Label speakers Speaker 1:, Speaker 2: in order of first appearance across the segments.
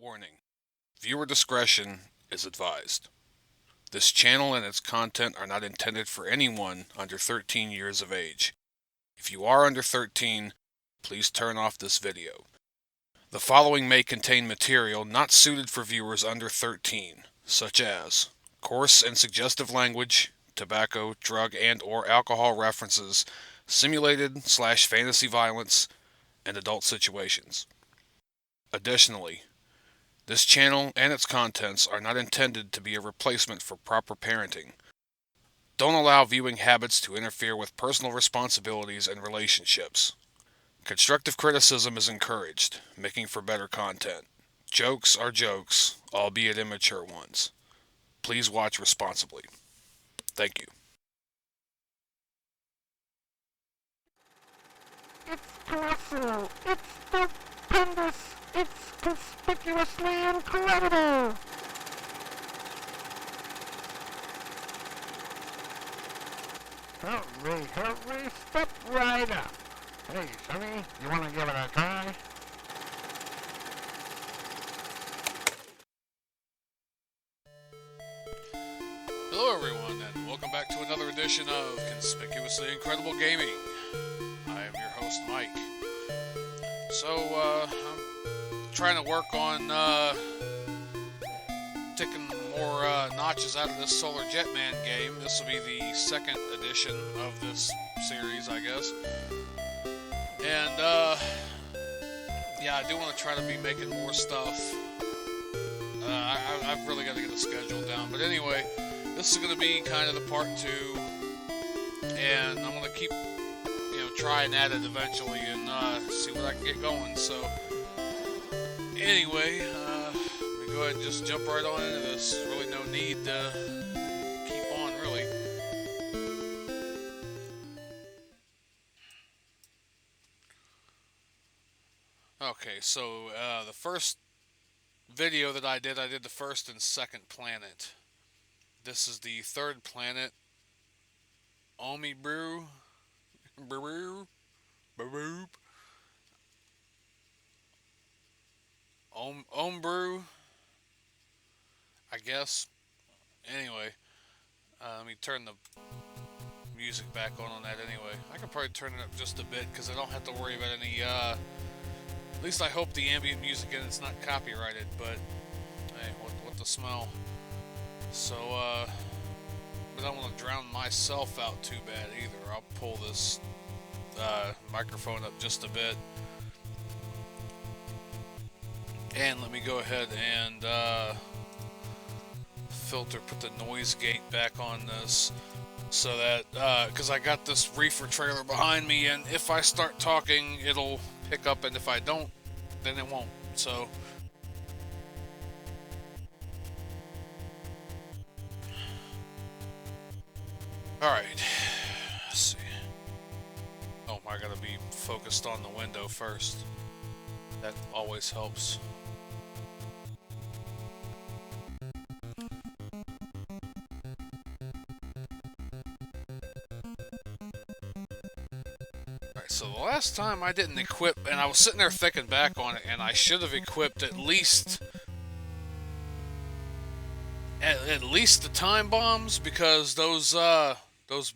Speaker 1: Warning: viewer discretion is advised. This channel and its content are not intended for anyone under 13 years of age. If you are under 13, please turn off this video. The following may contain material not suited for viewers under 13, such as coarse and suggestive language, tobacco, drug and/or alcohol references, simulated/fantasy violence, and adult situations. Additionally, this channel and its contents are not intended to be a replacement for proper parenting. Don't allow viewing habits to interfere with personal responsibilities and relationships. Constructive criticism is encouraged, making for better content. Jokes are jokes, albeit immature ones. Please watch responsibly. Thank you.
Speaker 2: It's colossal, it's stupendous, it's conspicuously incredible! Hurry, step right up. Hey, Sonny, you want to give it a try?
Speaker 1: Hello everyone, and welcome back to another edition of Conspicuously Incredible Gaming. I am your host, Mike. So, I'm trying to work on taking more notches out of this Solar Jetman game. This will be the second edition of this series, I guess. And, yeah, I do want to try to be making more stuff. I've really got to get a schedule down. But anyway, this is going to be kind of the part 2. And I'm going to keep, trying at it eventually and see what I can get going. So, anyway, let me go ahead and just jump right on into this. There's really no need to keep on, really. Okay, so the first video that I did the first and second planet. This is the third planet, Omibrew. Brew. Brew. Ombrew, I guess. Anyway, let me turn the music back on that anyway. I could probably turn it up just a bit because I don't have to worry about any, at least I hope the ambient music and it's not copyrighted, but hey, what the smell. So, but I don't want to drown myself out too bad either. I'll pull this microphone up just a bit. And let me go ahead and put the noise gate back on this so that, because I got this reefer trailer behind me, and if I start talking, it'll pick up, and if I don't, then it won't. So, alright, let's see. Oh, I gotta be focused on the window first. That always helps. Alright, so the last time I didn't equip, and I was sitting there thinking back on it, and I should have equipped at least the time bombs, because those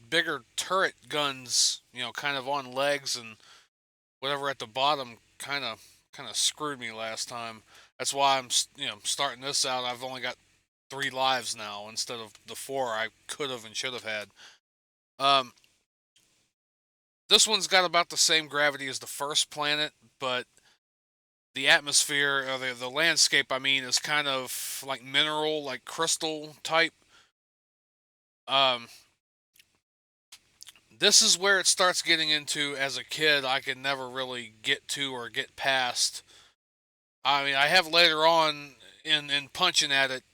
Speaker 1: bigger turret guns, kind of on legs and whatever at the bottom, kind of screwed me last time. That's why I'm starting this out. I've only got 3 lives now instead of the 4 I could have and should have had. This one's got about the same gravity as the first planet, but the atmosphere, or the landscape, I mean, is kind of like mineral, like crystal type. This is where it starts getting into, as a kid, I could never really get to or get past. I mean, I have later on in punching at it,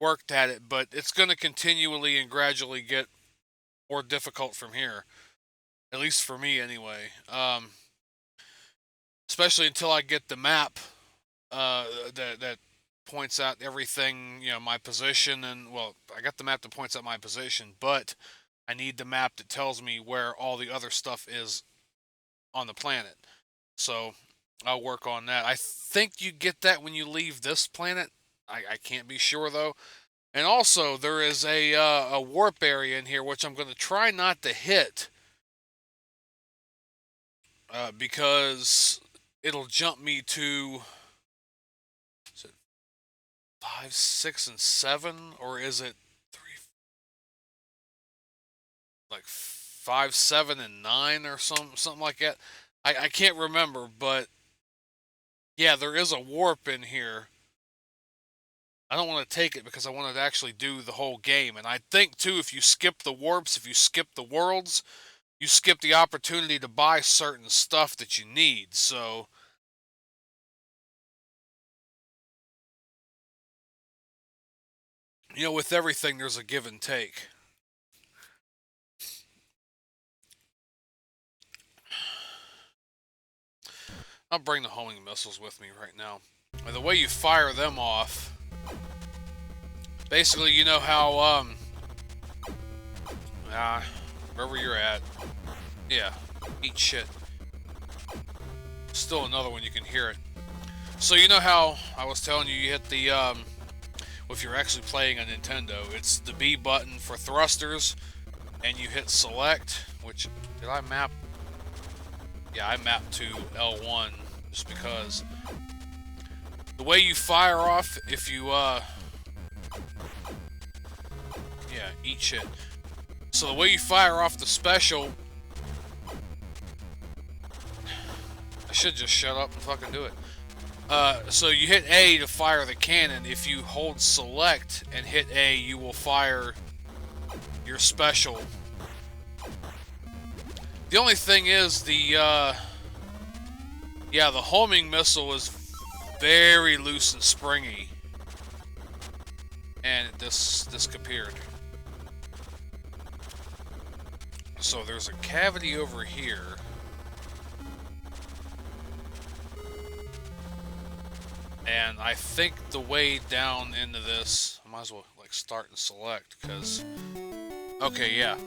Speaker 1: worked at it, but it's going to continually and gradually get more difficult from here. At least for me, anyway. Especially until I get the map that points out everything, my position, and, well, I got the map that points out my position, but I need the map that tells me where all the other stuff is on the planet. So, I'll work on that. I think you get that when you leave this planet. I can't be sure though. And also, there is a warp area in here which I'm going to try not to hit because it'll jump me to, is it 5, 6, and 7, or is it 3, like 5, 7, and 9, or something like that? I can't remember, but yeah, there is a warp in here. I don't want to take it because I want to actually do the whole game. And I think, too, if you skip the warps, if you skip the worlds, you skip the opportunity to buy certain stuff that you need. So, you know, with everything, there's a give and take. I'll bring the homing missiles with me right now. And the way you fire them off, basically, you know how, wherever you're at, yeah, eat shit. Still another one, you can hear it. So you know how I was telling you, you hit the, if you're actually playing a Nintendo, it's the B button for thrusters, and you hit select, which, did I map? Yeah, I mapped to L1, just because. The way you fire off, if you, yeah, eat shit. So the way you fire off the special, I should just shut up and fucking do it. So you hit A to fire the cannon. If you hold select and hit A, you will fire your special. The only thing is the homing missile is very loose and springy, and it disappeared. So there's a cavity over here. And I think the way down into this, I might as well like start and select, because, okay, yeah.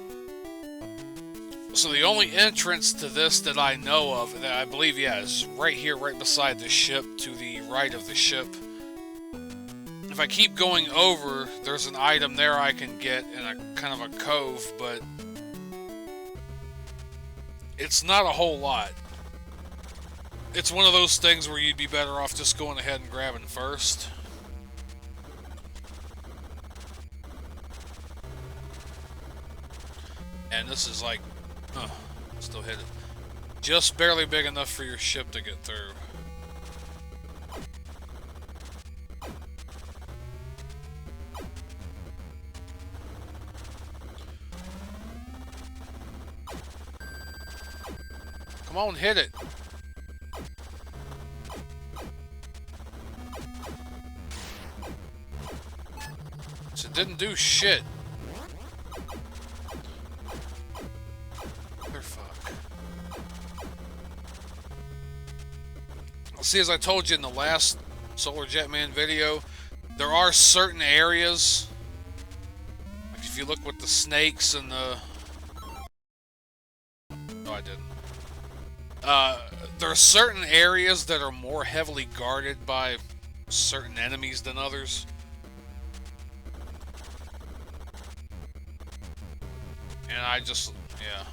Speaker 1: So the only entrance to this that I know of, that I believe, yeah, is right here, right beside the ship, to the right of the ship. If I keep going over, there's an item there I can get in a kind of a cove, but it's not a whole lot. It's one of those things where you'd be better off just going ahead and grabbing first. And this is like, still hit it. Just barely big enough for your ship to get through. Come on, hit it. So it didn't do shit. See, as I told you in the last Solar Jetman video, there are certain areas, like if you look with the snakes and the... No, I didn't. There are certain areas that are more heavily guarded by certain enemies than others. And I just, yeah,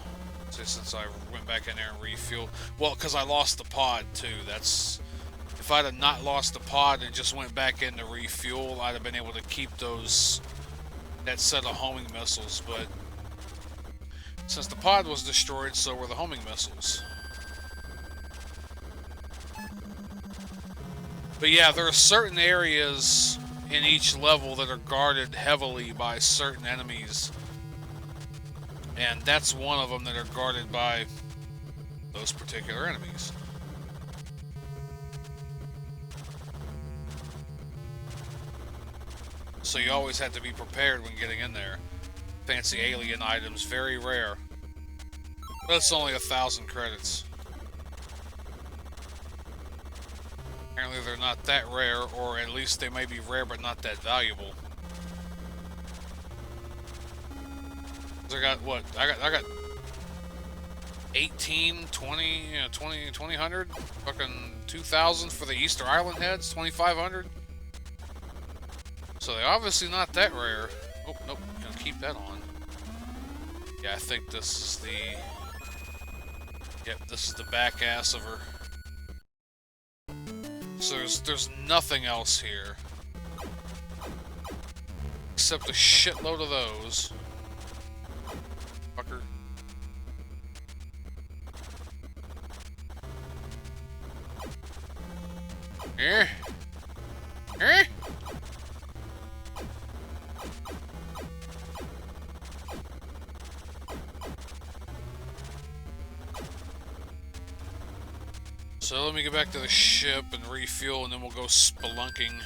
Speaker 1: since I went back in there and refueled. Well, because I lost the pod too. That's, if I'd have not lost the pod and just went back in to refuel, I'd have been able to keep that set of homing missiles. But since the pod was destroyed, so were the homing missiles. But yeah, there are certain areas in each level that are guarded heavily by certain enemies. And that's one of them that are guarded by those particular enemies. So you always have to be prepared when getting in there. Fancy alien items, very rare. But it's only 1,000 credits. Apparently they're not that rare, or at least they may be rare but not that valuable. I got what? I got 18, 20, 2000, fucking 2000 for the Easter Island heads, 2500. So they're obviously not that rare. Oh, nope, gonna keep that on. Yeah, I think this is the... Yep, this is the back ass of her. So there's nothing else here. Except a shitload of those. Fucker. Eh? Eh? So let me get back to the ship and refuel, and then we'll go spelunking.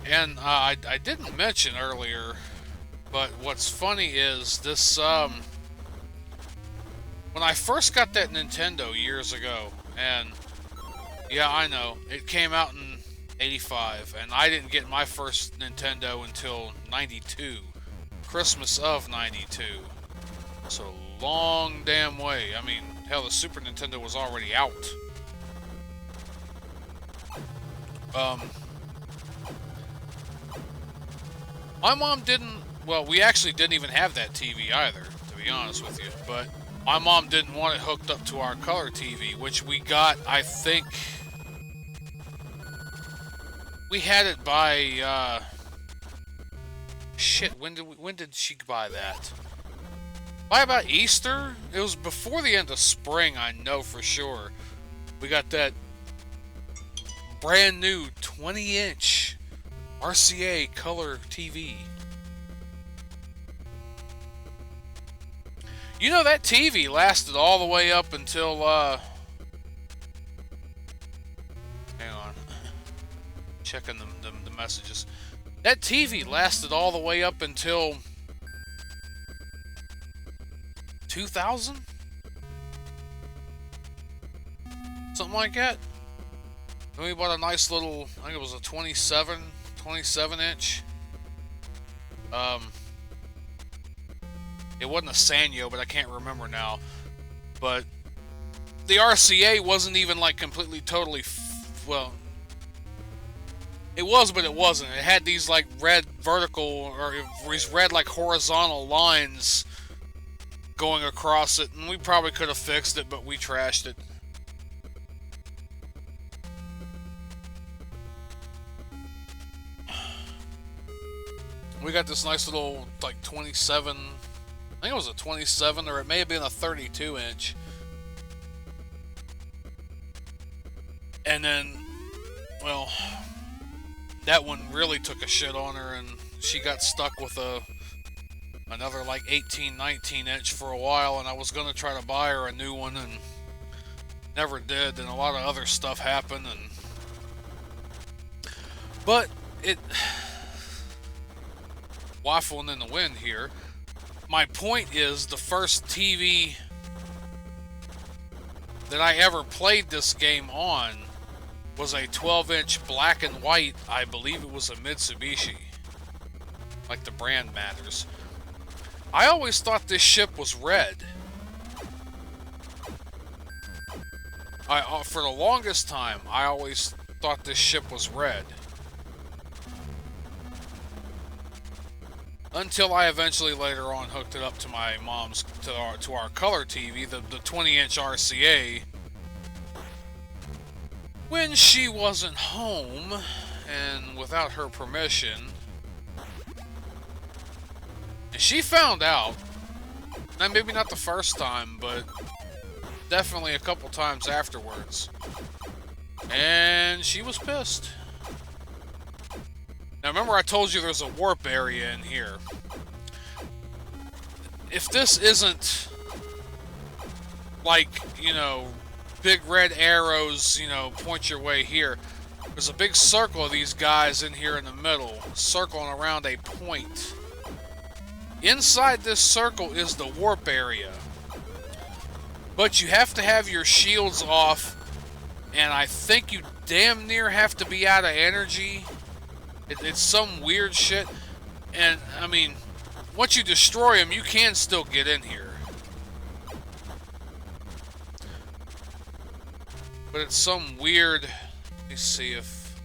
Speaker 1: And I didn't mention earlier, but what's funny is this, when I first got that Nintendo years ago, and yeah, I know, it came out in 85, and I didn't get my first Nintendo until 92, Christmas of 92, so long damn way. I mean, hell, the Super Nintendo was already out. My mom didn't, well, we actually didn't even have that TV either, to be honest with you, but my mom didn't want it hooked up to our color TV, which we got, I think, we had it by, shit, when did she buy that? By about Easter? It was before the end of spring, I know for sure. We got that brand new 20-inch RCA color TV. You know, that TV lasted all the way up until, hang on. Checking the messages. That TV lasted all the way up until 2000? Something like that. Then we bought a nice little, I think it was a 27 inch. It wasn't a Sanyo, but I can't remember now. But the RCA wasn't even like completely, totally, well, it was, but it wasn't. It had these like red vertical, or these red like horizontal lines going across it, and we probably could have fixed it, but we trashed it. We got this nice little, like, 27, I think it was a 27, or it may have been a 32 inch. And then, well, that one really took a shit on her, and she got stuck with another, like, 18, 19 inch for a while, and I was going to try to buy her a new one, and never did, and a lot of other stuff happened, and... But, it... waffling in the wind here. My point is, the first TV that I ever played this game on was a 12-inch black and white, I believe it was a Mitsubishi. Like the brand matters. I always thought this ship was red. For the longest time, I always thought this ship was red. Until I eventually later on hooked it up to my mom's, to our color TV, the 20-inch RCA, when she wasn't home, and without her permission. And she found out, and maybe not the first time, but definitely a couple times afterwards. And she was pissed. Now remember I told you there's a warp area in here. If this isn't like, you know, big red arrows, you know, point your way here. There's a big circle of these guys in here in the middle, circling around a point. Inside this circle is the warp area. But you have to have your shields off, and I think you damn near have to be out of energy. It's some weird shit. And, I mean, once you destroy them, you can still get in here. But it's some weird... Let me see if...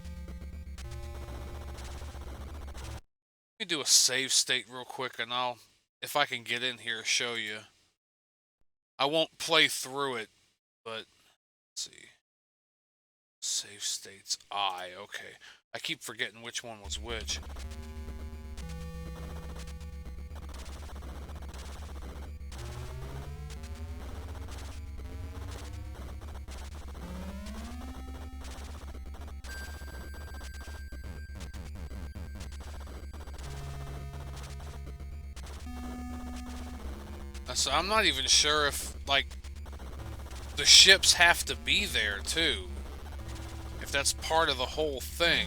Speaker 1: Let me do a save state real quick, and I'll... If I can get in here, show you. I won't play through it, but... Let's see. Save states I, okay. I keep forgetting which one was which. So I'm not even sure if, like, the ships have to be there, too. If that's part of the whole thing.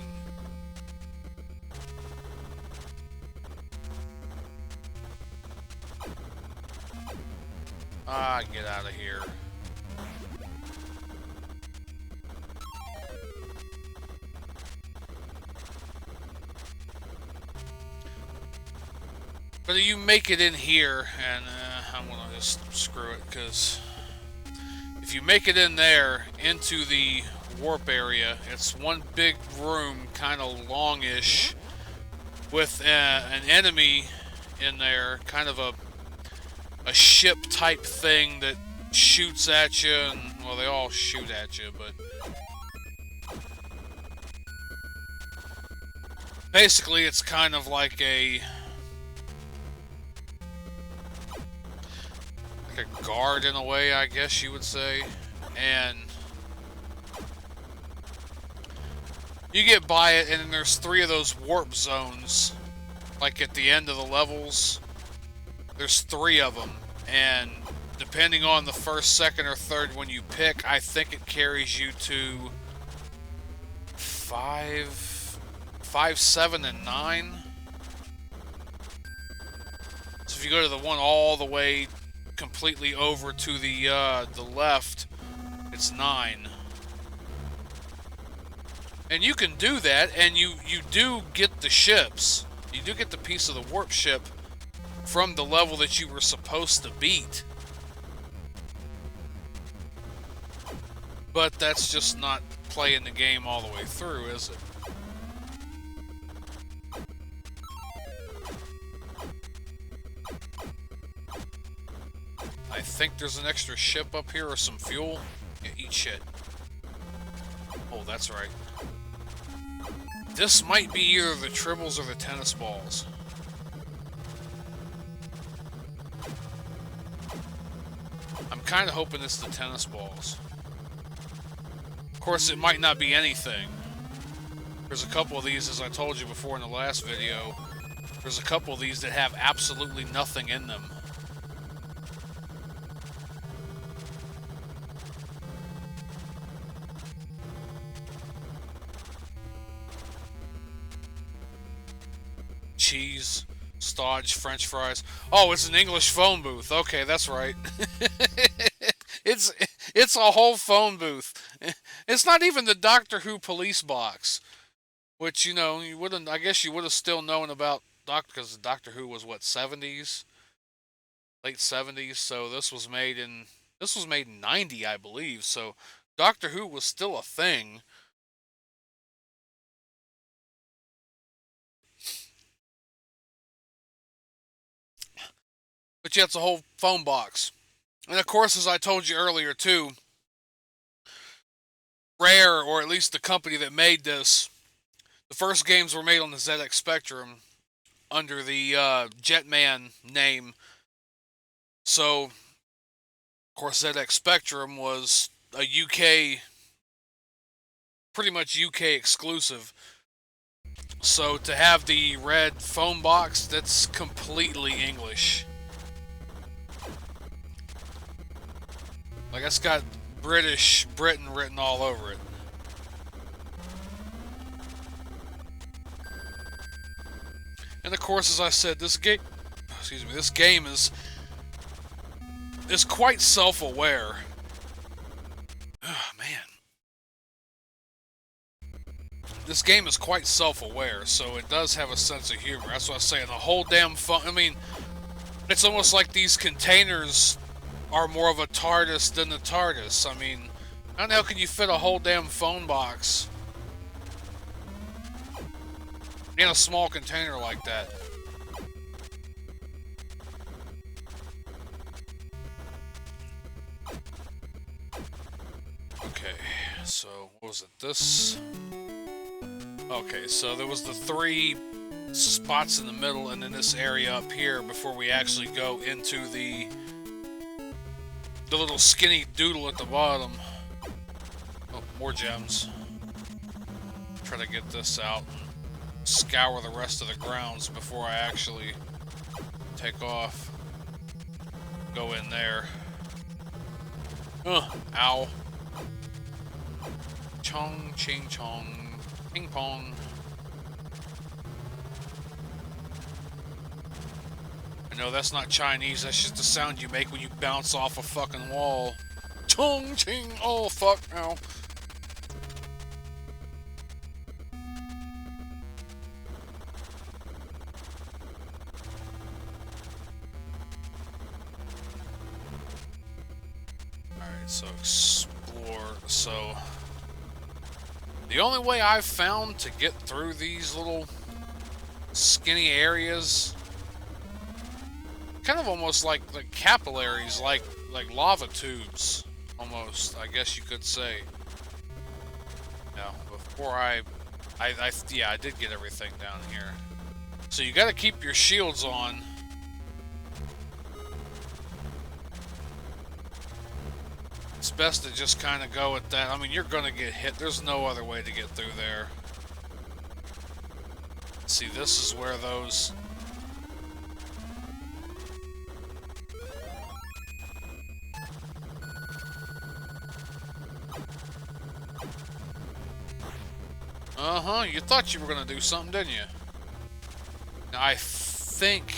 Speaker 1: Ah, get out of here. But you make it in here, and I'm gonna just screw it, because if you make it in there, into the warp area, it's one big room, kind of longish, with an enemy in there, kind of a ship type thing that shoots at you, and, well, they all shoot at you, but basically it's kind of like a guard in a way, I guess you would say. And you get by it, and then there's 3 of those warp zones, like at the end of the levels. There's 3 of them, and depending on the first, second, or third one you pick, I think it carries you to 5, 7, and 9. So if you go to the one all the way completely over to the left, it's 9. And you can do that, and you do get the ships. You do get the piece of the warp ship from the level that you were supposed to beat. But that's just not playing the game all the way through, is it? I think there's an extra ship up here or some fuel. Yeah, eat shit. Oh, that's right. This might be either the tribbles or the tennis balls. I'm kind of hoping it's the tennis balls. Of course, it might not be anything. There's a couple of these, as I told you before in the last video, there's a couple of these that have absolutely nothing in them. Cheese, stodge, French fries. Oh, it's an English phone booth. Okay, that's right. It's a whole phone booth. It's not even the Doctor Who police box, which, you know, you wouldn't. I guess you would have still known about because Doctor Who was what, 70s, late 70s. So this was made in 90, I believe. So Doctor Who was still a thing. But yeah, it's a whole phone box. And of course, as I told you earlier too, Rare, or at least the company that made this, the first games were made on the ZX Spectrum under the Jetman name. So, of course, ZX Spectrum was a UK, pretty much UK exclusive. So to have the red phone box, that's completely English. Like, it's got Britain written all over it. And of course, as I said, this game is is quite self-aware. Oh, man. This game is quite self-aware, so it does have a sense of humor. That's what I was saying. The whole damn phone... I mean, it's almost like these containers are more of a TARDIS than the TARDIS. I mean, how the hell can you fit a whole damn phone box in a small container like that? Okay, so what was it? This... Okay, so there was the 3 spots in the middle and then this area up here before we actually go into the little skinny doodle at the bottom. Oh, more gems. Try to get this out and scour the rest of the grounds before I actually take off. Go in there. Ow. Chong, ching, chong. Ping pong. I know that's not Chinese, that's just the sound you make when you bounce off a fucking wall. Chong ching, oh fuck, ow. Alright, so explore, so... The only way I've found to get through these little skinny areas, kind of almost like capillaries, like lava tubes, almost, I guess you could say. Now, before yeah, I did get everything down here. So you got to keep your shields on. It's best to just kind of go at that. I mean, you're going to get hit. There's no other way to get through there. See, this is where those... Uh-huh, you thought you were going to do something, didn't you? Now, I think...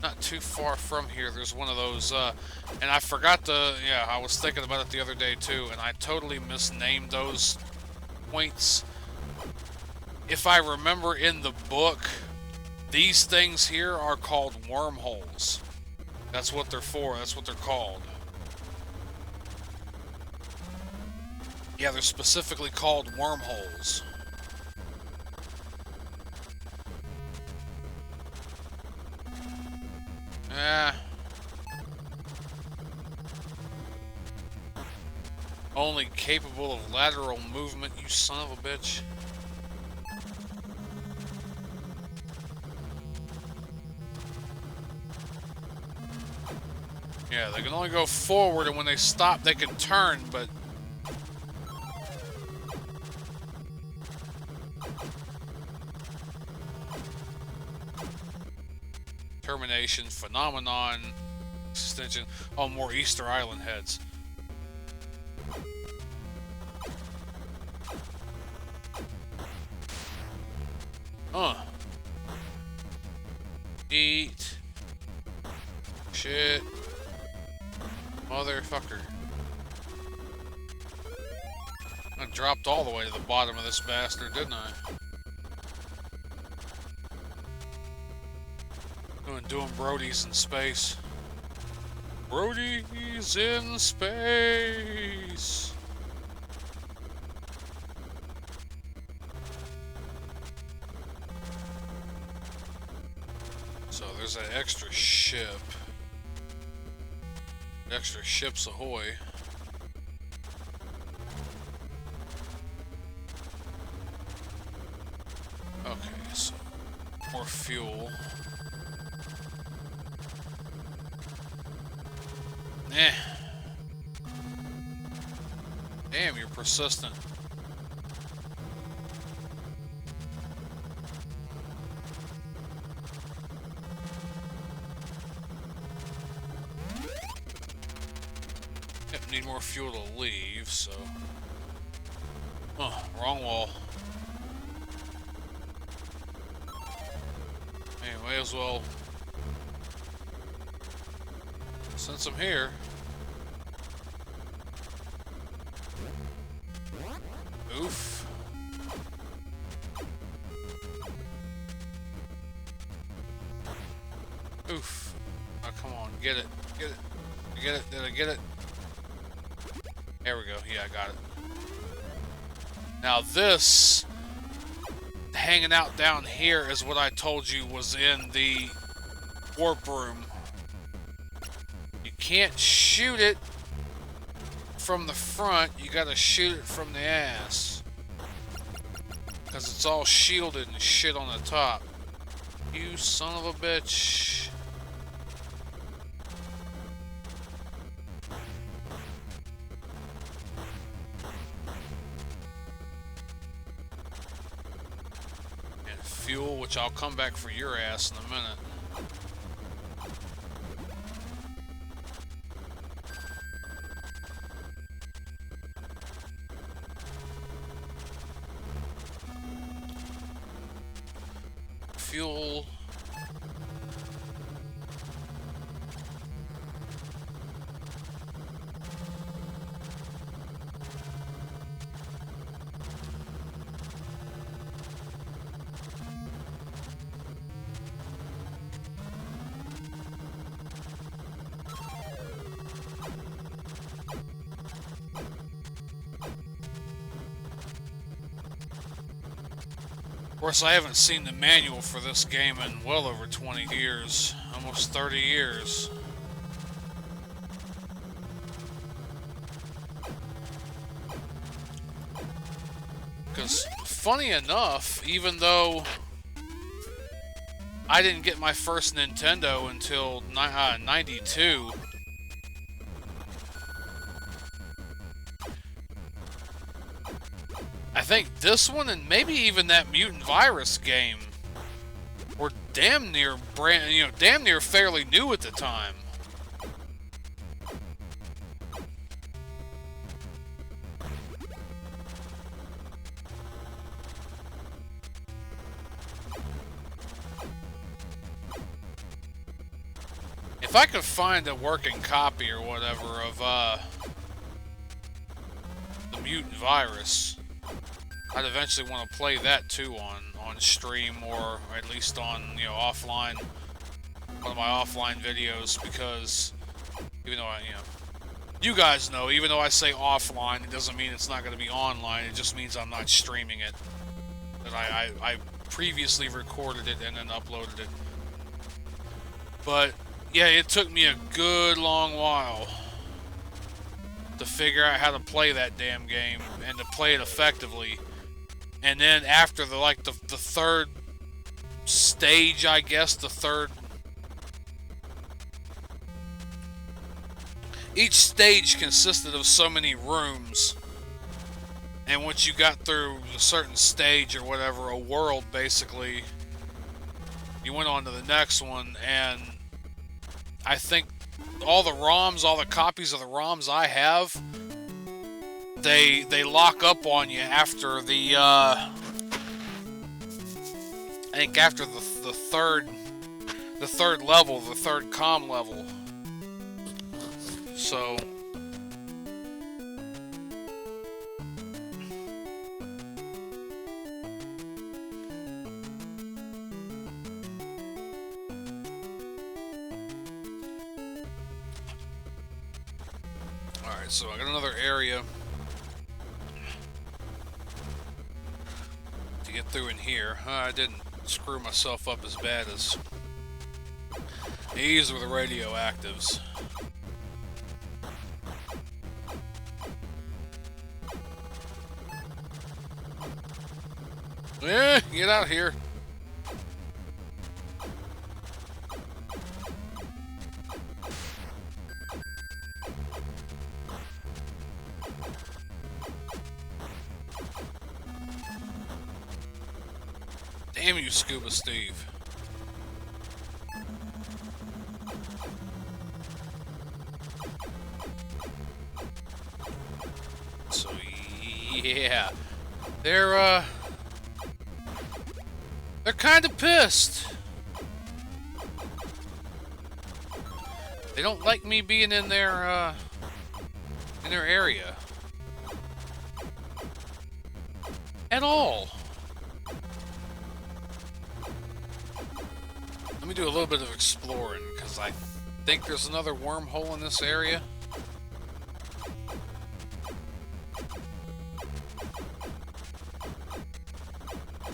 Speaker 1: not too far from here, there's one of those, and I forgot to, yeah, I was thinking about it the other day too, and I totally misnamed those points. If I remember in the book, these things here are called wormholes. That's what they're for, that's what they're called. Yeah, they're specifically called wormholes. Only capable of lateral movement, you son of a bitch. Yeah, they can only go forward, and when they stop, they can turn, but... Termination, phenomenon, extension. Oh, more Easter Island heads. Eat. Shit. Motherfucker. I dropped all the way to the bottom of this bastard, didn't I? Doing Brody's in space. Brody's in space. So there's an extra ship. Extra ships ahoy. Okay, so more fuel. Eh. Damn, you're persistent. Yep, need more fuel to leave, so... Oh, wrong wall. Hey, may as well... since I'm here. Oof. Oof. Oh, come on. Get it. Get it. Get it. Did I get it? There we go. Yeah, I got it. Now this, hanging out down here is what I told you was in the warp room. You can't shoot it from the front. You gotta shoot it from the ass. Because it's all shielded and shit on the top. You son of a bitch. Fuel, which I'll come back for your ass in a minute. Fuel. Of course, I haven't seen the manual for this game in well over 20 years, almost 30 years. Because, funny enough, even though I didn't get my first Nintendo until 92, I think this one and maybe even that Mutant Virus game were damn near damn near fairly new at the time. If I could find a working copy or whatever of the Mutant Virus, I'd eventually want to play that too on stream, or at least on, offline, one of my offline videos, because even though you guys know, even though I say offline, it doesn't mean it's not going to be online. It just means I'm not streaming it. That I previously recorded it and then uploaded it. But yeah, it took me a good long while to figure out how to play that damn game and to play it effectively. And then after the third stage, I guess, each stage consisted of so many rooms. And once you got through a certain stage or whatever, a world basically, you went on to the next one. And I think all the copies of the ROMs I have, they lock up on you after the I think after the third level, the third comm level. So alright, so I got another area to get through in here. I didn't screw myself up as bad as these were the radioactives. Get out here. Damn you, Scuba Steve. So, yeah. They're kind of pissed. They don't like me being in their area. At all. Let me do a little bit of exploring, because I think there's another wormhole in this area.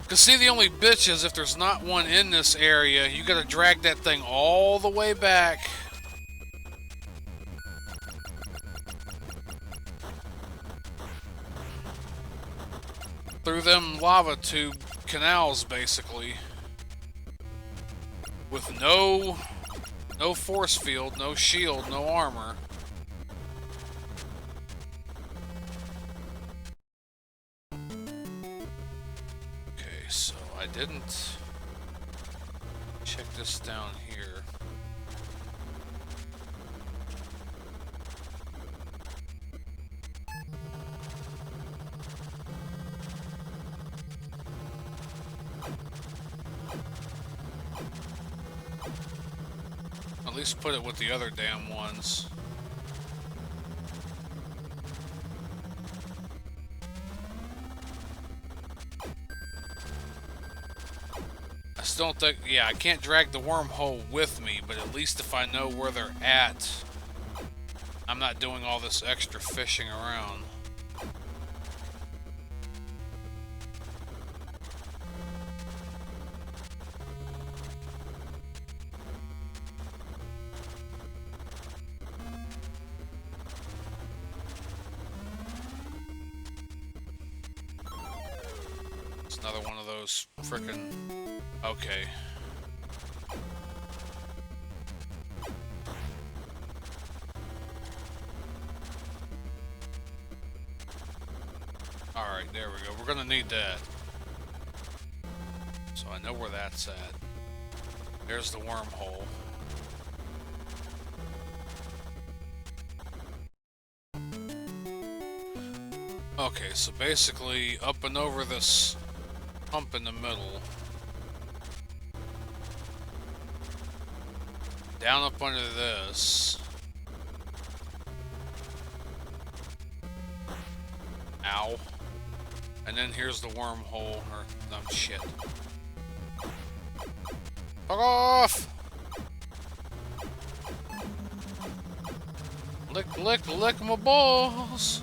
Speaker 1: Because see, the only bitch is if there's not one in this area, you gotta drag that thing all the way back. Through them lava tube canals, basically. With no force field, no shield, no armor. Okay, so I didn't check this down here. At least put it with the other damn ones. I still don't think, yeah, I can't drag the wormhole with me, but at least if I know where they're at, I'm not doing all this extra fishing around. Another one of those frickin'... Okay. Alright, there we go. We're gonna need that. So I know where that's at. There's the wormhole. Okay, so basically up and over this hump in the middle, down up under this, ow, and then here's the wormhole, or, no, shit. Fuck off! Lick my balls!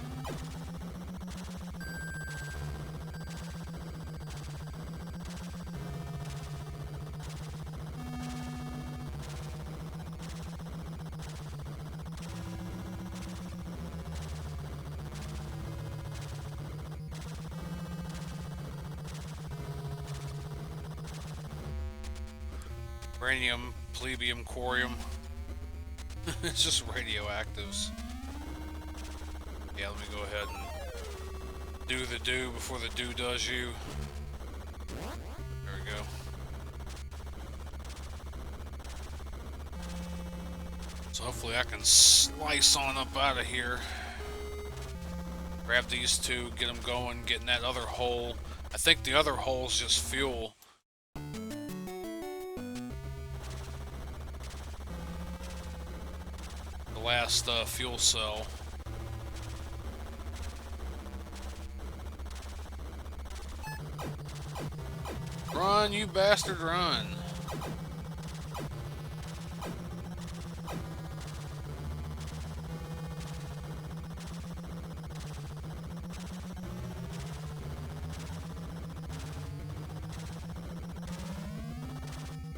Speaker 1: Radium, plebeium, corium. It's just radioactives. Yeah, let me go ahead and do the do before the do does you. There we go. So hopefully I can slice on up out of here. Grab these two, get them going, get in that other hole. I think the other hole's just fuel. Last fuel cell. Run, you bastard, run.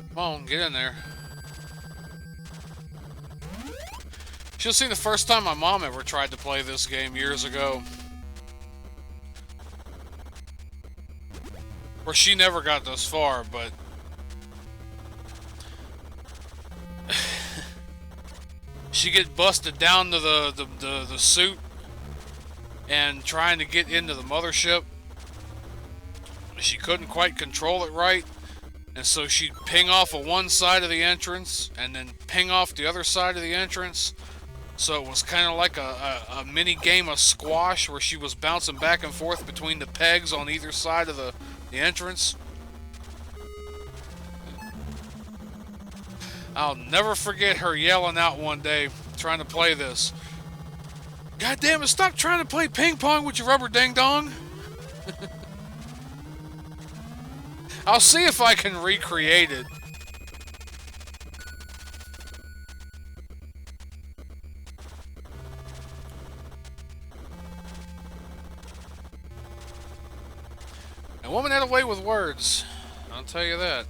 Speaker 1: Come on, get in there. She'll see the first time my mom ever tried to play this game years ago. Or she never got this far, but... she get busted down to the suit and trying to get into the mothership. She couldn't quite control it right. And so she'd ping off of one side of the entrance and then ping off the other side of the entrance. So it was kind of like a mini game of squash where she was bouncing back and forth between the pegs on either side of the entrance. I'll never forget her yelling out one day trying to play this. God damn it, stop trying to play ping pong with your rubber ding dong. I'll see if I can recreate it. A woman had a way with words. I'll tell you that.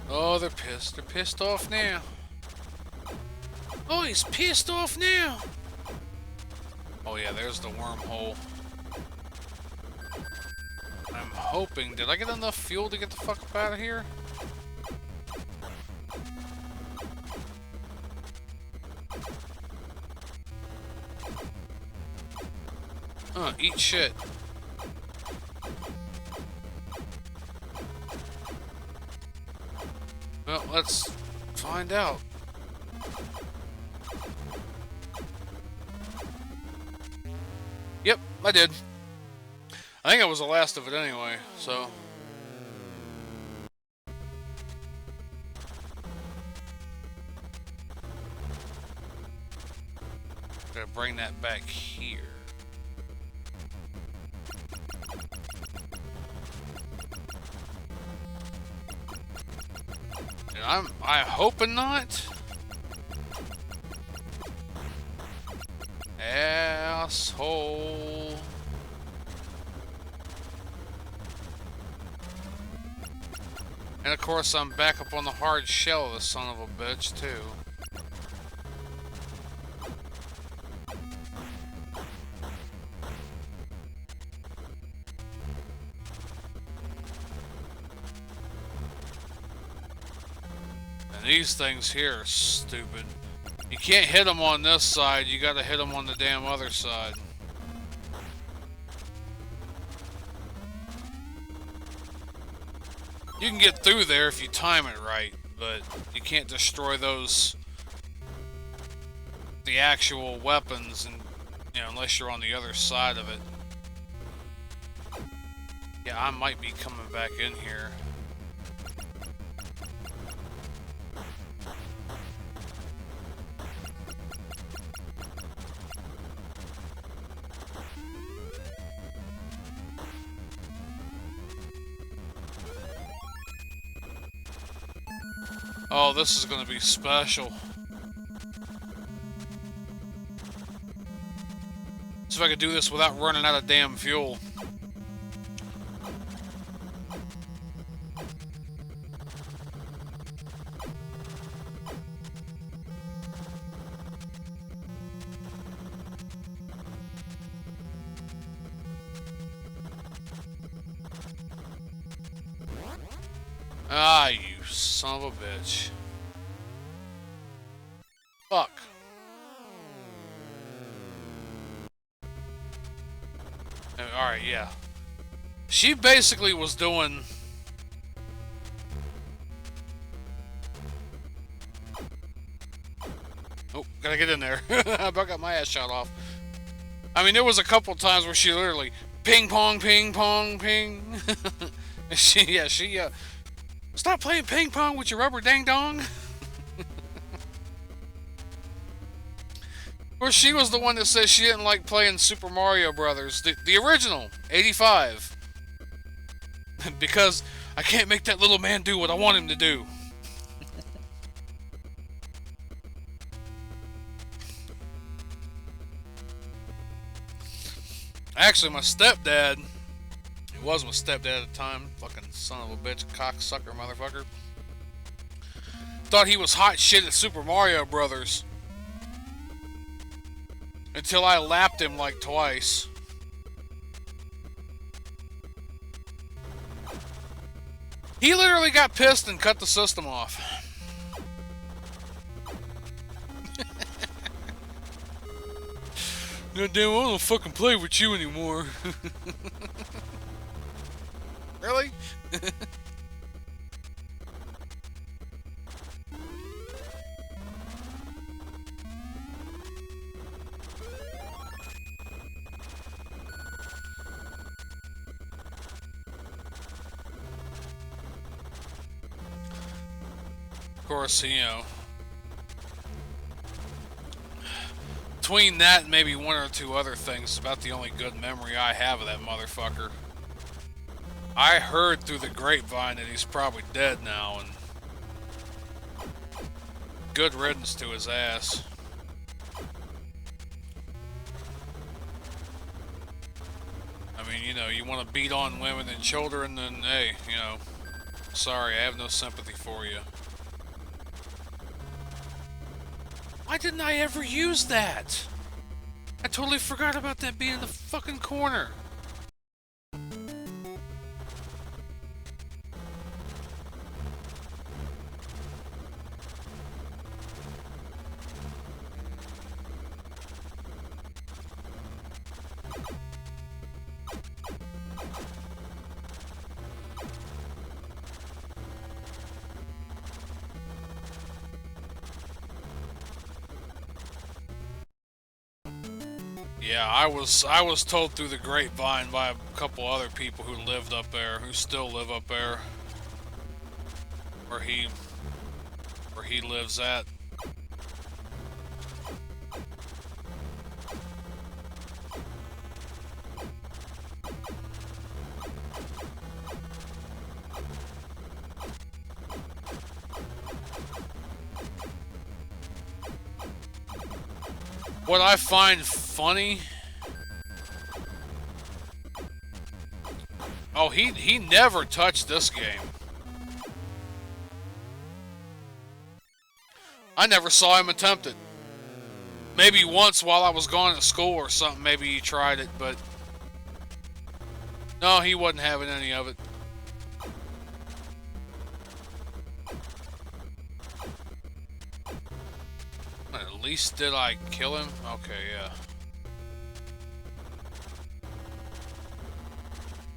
Speaker 1: Oh, they're pissed. They're pissed off now. Oh, he's pissed off now. Oh, yeah, there's the wormhole. I'm hoping... Did I get enough fuel to get the fuck up out of here? Eat shit. Well, let's find out. Yep, I did. I think it was the last of it anyway, so... Gotta bring that back here. And I'm hoping not. Asshole. And of course I'm back up on the hard shell of the son of a bitch too. These things here are stupid. You can't hit them on this side, you gotta hit them on the damn other side. You can get through there if you time it right, but you can't destroy those... the actual weapons, and you know, unless you're on the other side of it. Yeah, I might be coming back in here. Oh, this is gonna be special. See if I could do this without running out of damn fuel. Ah, you son of a bitch. Fuck. Alright, yeah. She basically was doing... Oh, gotta get in there. I about got my ass shot off. I mean, there was a couple times where she literally... Ping pong, ping pong, ping. She stop playing ping pong with your rubber dang dong. Of course, she was the one that said she didn't like playing Super Mario Brothers, the original, 85. Because I can't make that little man do what I want him to do. Actually, my stepdad, he was my stepdad at the time, fucking son of a bitch, cocksucker motherfucker, thought he was hot shit at Super Mario Brothers. Until I lapped him like twice. He literally got pissed and cut the system off. God damn, I don't fucking play with you anymore. Really? Of course, you know, between that and maybe one or two other things, it's about the only good memory I have of that motherfucker. I heard through the grapevine that he's probably dead now, and good riddance to his ass. I mean, you know, you want to beat on women and children, then hey, you know, sorry, I have no sympathy for you. Why didn't I ever use that? I totally forgot about that being in the fucking corner. Yeah, I was told through the grapevine by a couple other people who lived up there, who still live up there, where he lives at. What I find funny... Oh, he never touched this game. I never saw him attempt it. Maybe once while I was gone to school or something, maybe he tried it, but... No, he wasn't having any of it. At least did I kill him? Okay, yeah.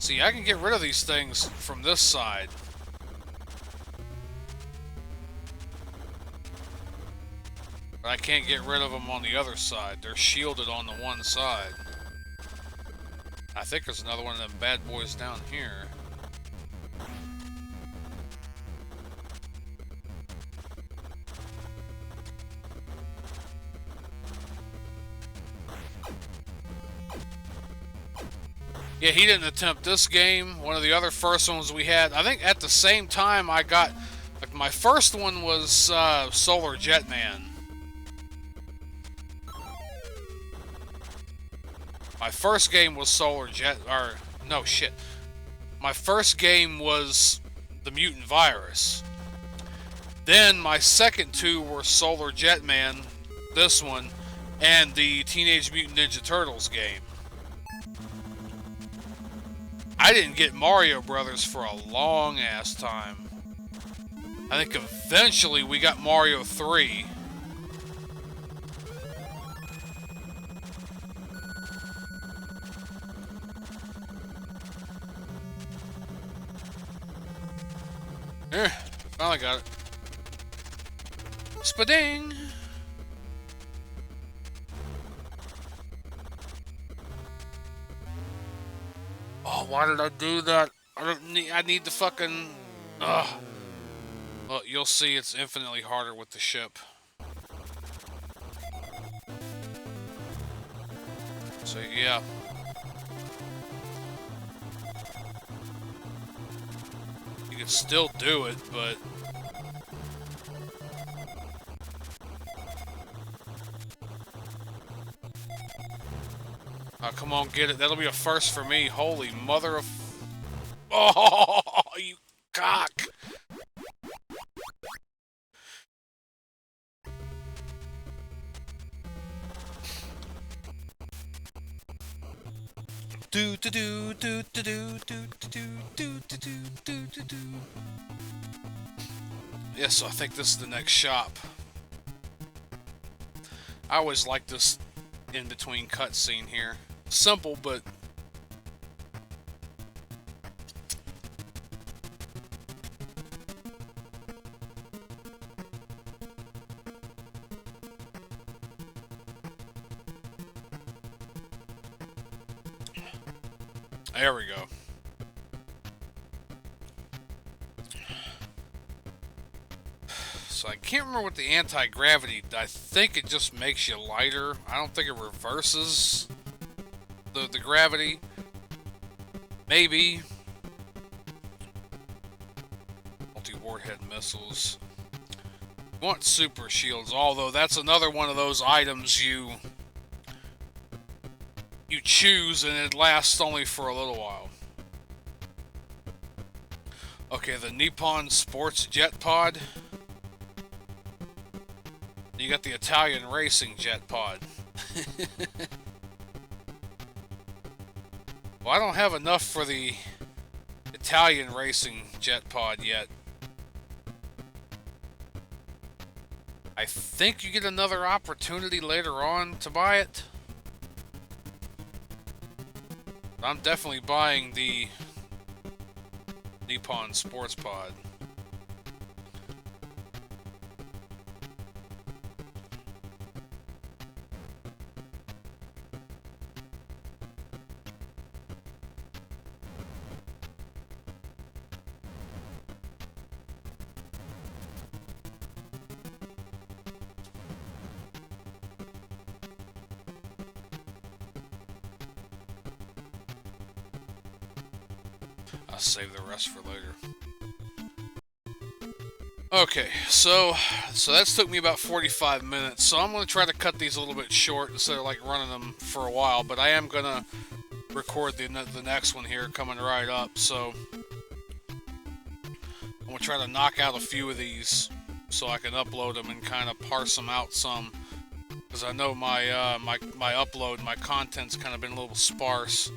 Speaker 1: See, I can get rid of these things from this side. But I can't get rid of them on the other side. They're shielded on the one side. I think there's another one of them bad boys down here. Yeah, he didn't attempt this game. One of the other first ones we had, I think at the same time I got, like my first one was Solar Jetman. My first game was no shit. My first game was the Mutant Virus. Then my second two were Solar Jetman, this one, and the Teenage Mutant Ninja Turtles game. I didn't get Mario Brothers for a long ass time. I think eventually we got Mario 3. Here, finally got it. Spading! Oh, why did I do that? I need the fucking... Ugh. Well, you'll see it's infinitely harder with the ship. So, yeah. You can still do it, but... Oh, come on, get it. That'll be a first for me. Holy mother of... Oh, you cock! Do do do do do do do do do do do do do. Yeah, so I think this is the next shop. I always like this in-between cutscene here. Simple, but... There we go. So I can't remember what the anti-gravity, I think it just makes you lighter. I don't think it reverses the gravity. Maybe. Multi-warhead missiles. You want super shields, although that's another one of those items you choose and it lasts only for a little while. Okay, the Nippon Sports Jet Pod. You got the Italian Racing Jet Pod. Well, I don't have enough for the Italian Racing Jet Pod yet. I think you get another opportunity later on to buy it. I'm definitely buying the Nippon Sports Pod. I'll save the rest for later. Okay, so that's took me about 45 minutes. So I'm going to try to cut these a little bit short instead of like running them for a while. But I am going to record the next one here coming right up. So I'm going to try to knock out a few of these so I can upload them and kind of parse them out some. Because I know my my upload, my content's kind of been a little sparse.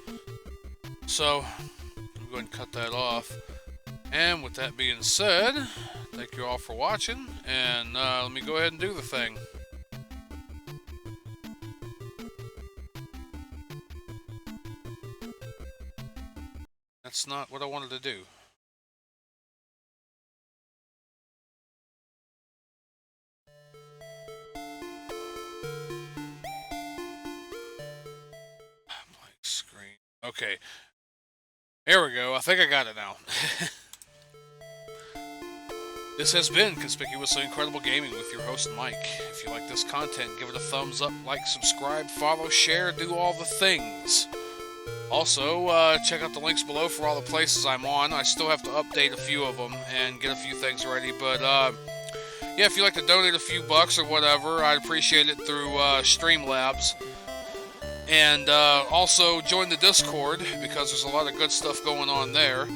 Speaker 1: So I'm going to cut that off. And with that being said, thank you all for watching, and let me go ahead and do the thing. That's not what I wanted to do. Blank screen. Okay. There we go. I think I got it now. This has been Conspicuously Incredible Gaming with your host, Mike. If you like this content, give it a thumbs up, like, subscribe, follow, share, do all the things. Also, check out the links below for all the places I'm on. I still have to update a few of them and get a few things ready, but yeah, if you'd like to donate a few bucks or whatever, I'd appreciate it through Streamlabs. And also join the Discord, because there's a lot of good stuff going on there.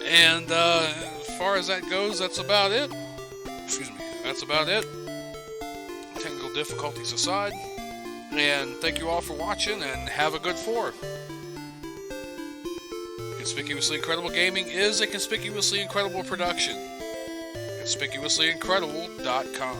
Speaker 1: And as far as that goes, that's about it. Excuse me, that's about it. Technical difficulties aside. And thank you all for watching, and have a good 4. Conspicuously Incredible Gaming is a Conspicuously Incredible production. ConspicuouslyIncredible.com